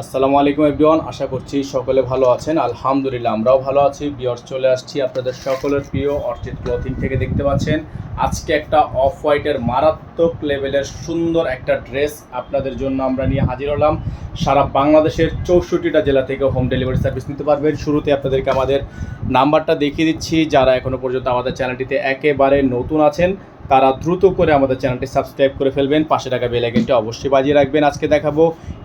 আসসালামু আলাইকুম এভরিওয়ান, আশা করছি সকলে ভালো আছেন। আলহামদুলিল্লাহ আমরাও ভালো আছি। ভিউয়ার্স, চলে আসছি আপনাদের সকলের প্রিয় অর্চিড ক্লথিং থেকে। দেখতে পাচ্ছেন আজকে একটা অফ হোয়াইটের মারাত্মক লেভেলের সুন্দর একটা ড্রেস আপনাদের জন্য আমরা নিয়ে হাজির হলাম। সারা বাংলাদেশের 64টা জেলা থেকে হোম ডেলিভারি সার্ভিস নিতে পারবেন। শুরুতে আপনাদেরকে আমাদের নাম্বারটা দেখিয়ে দিচ্ছি। যারা এখনও পর্যন্ত আমাদের চ্যানেলটিতে একেবারে নতুন আছেন তারা দ্রুত করে আমাদের চ্যানেলটি সাবস্ক্রাইব করে ফেলবেন, পাশে থাকা বেল আইকনটি অবশ্যই বাজিয়ে রাখবেন। আজকে দেখাবো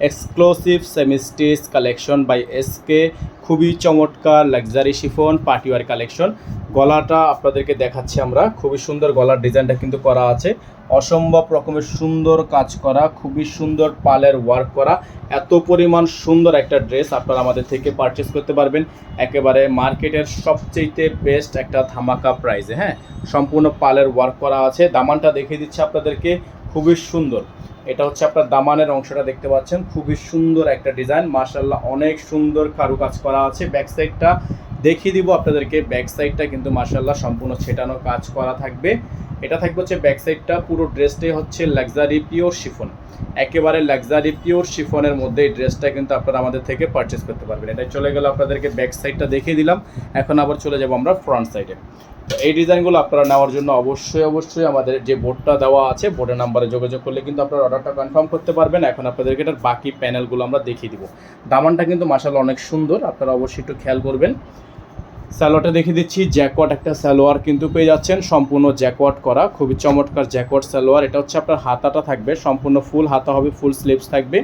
exclusive semi stitch collection by SK, খুবই চমৎকার লাক্সারি শিফন পার্টিওয়ার কালেকশন। গলাটা আপনাদেরকে দেখাচ্ছি আমরা, খুবই সুন্দর গলার ডিজাইনটা কিন্তু করা আছে, অসম্ভব রকমের সুন্দর কাজ করা, খুবই সুন্দর পালের ওয়ার্ক করা। এত পরিমাণ সুন্দর একটা ড্রেস আপনারা আমাদের থেকে পারচেস করতে পারবেন একেবারে মার্কেটের সবচেয়ে বেস্ট একটা ধামাকা প্রাইসে। হ্যাঁ, সম্পূর্ণ পালের ওয়ার্ক করা আছে। দামানটা দেখিয়ে দিচ্ছি আপনাদেরকে, খুবই সুন্দর। এটা হচ্ছে আপনার দামানের অংশটা দেখতে পাচ্ছেন, খুবই সুন্দর একটা ডিজাইন, মাশাআল্লাহ অনেক সুন্দর কারুকাজ করা আছে। ব্যাক সাইডটা দেখিয়ে দিব আপনাদেরকে, ব্যাক সাইডটা কিন্তু মাশাআল্লাহ সম্পূর্ণ ছেটানো কাজ করা থাকবে। এটা থাকবে হচ্ছে ব্যাক সাইডটা, পুরো ড্রেসটাই হচ্ছে লাক্সারি পিওর শিফন, একেবারে লাক্সারি পিওর শিফনের মধ্যে এই ড্রেসটা কিন্তু আপনারা আমাদের থেকে পারচেস করতে পারবেন। এটা চলে গেল আপনাদেরকে ব্যাক সাইডটা দেখিয়ে দিলাম। এখন আবার চলে যাব আমরা ফ্রন্ট সাইডে। তো এই ডিজাইনগুলো আপনারা নেওয়ার জন্য অবশ্যই আমাদের যে বোর্ডটা দেওয়া আছে, বোর্ডের নাম্বারে যোগাযোগ করলে কিন্তু আপনারা অর্ডারটা কনফার্ম করতে পারবেন। এখন আপনাদেরকে এটার বাকি প্যানেলগুলো আমরা দেখিয়ে দিব। দামানটা কিন্তু মাশাআল্লাহ অনেক সুন্দর, আপনারা অবশ্যই একটু খেয়াল করবেন। সালোয়ারটা দেখিয়ে দিচ্ছি, জ্যাকওয়াট একটা সালোয়ার কিন্তু পেয়ে যাচ্ছেন, সম্পূর্ণ জ্যাকওয়াট করা, খুবই চমৎকার জ্যাকওয়াট সালোয়ার। এটা হচ্ছে আপনার হাতাটা থাকবে সম্পূর্ণ ফুল হাতা হবে, ফুল স্লিভস থাকবে।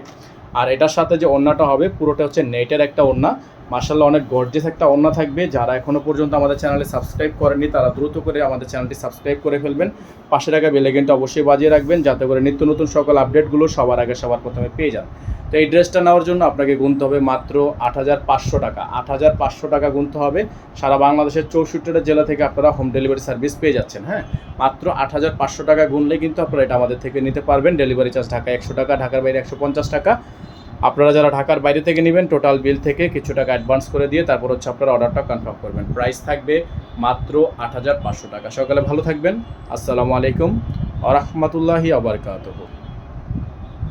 আর এটার সাথে যে ওড়নাটা হবে পুরোটা হচ্ছে নেটের একটা ওড়না, মাশাআল্লাহ অনেক গর্জিয়াস একটা ওড়না থাকবে। যারা এখনও পর্যন্ত আমাদের চ্যানেলে সাবস্ক্রাইব করেননি তারা দ্রুত করে আমাদের চ্যানেলটি সাবস্ক্রাইব করে ফেলবেন, পাশে থাকা বেল আইকনটা অবশ্যই বাজিয়ে রাখবেন যাতে করে নিত্য নতুন সকল আপডেটগুলো সবার আগে সবার প্রথমে পেয়ে যান। তো এই ড্রেসটা নেওয়ার জন্য আপনাকে গুনতে হবে মাত্র ৮৫০০ টাকা। ৮৫০০ টাকা গুনতে হবে। সারা বাংলাদেশের ৬৪টা জেলা থেকে আপনারা হোম ডেলিভারি সার্ভিস পেয়ে যাচ্ছেন। হ্যাঁ, মাত্র ৮৫০০ টাকা গুনলে কিন্তু আপনারা এটা আমাদের থেকে নিতে পারবেন। ডেলিভারি চার্জ ঢাকা ১০০ টাকা, ঢাকার বাইরে ১৫০ টাকা। আপনারা যারা ঢাকার বাইরে থেকে নেবেন টোটাল বিল থেকে কিছু টাকা অ্যাডভান্স করে দিয়ে তারপর হচ্ছে আপনারা অর্ডারটা কনফার্ম করবেন। প্রাইস থাকবে মাত্র ৮৫০০ টাকা। সকালে ভালো থাকবেন। আসসালামু আলাইকুম ওয়া রাহমাতুল্লাহি ওয়া বারাকাতুহু।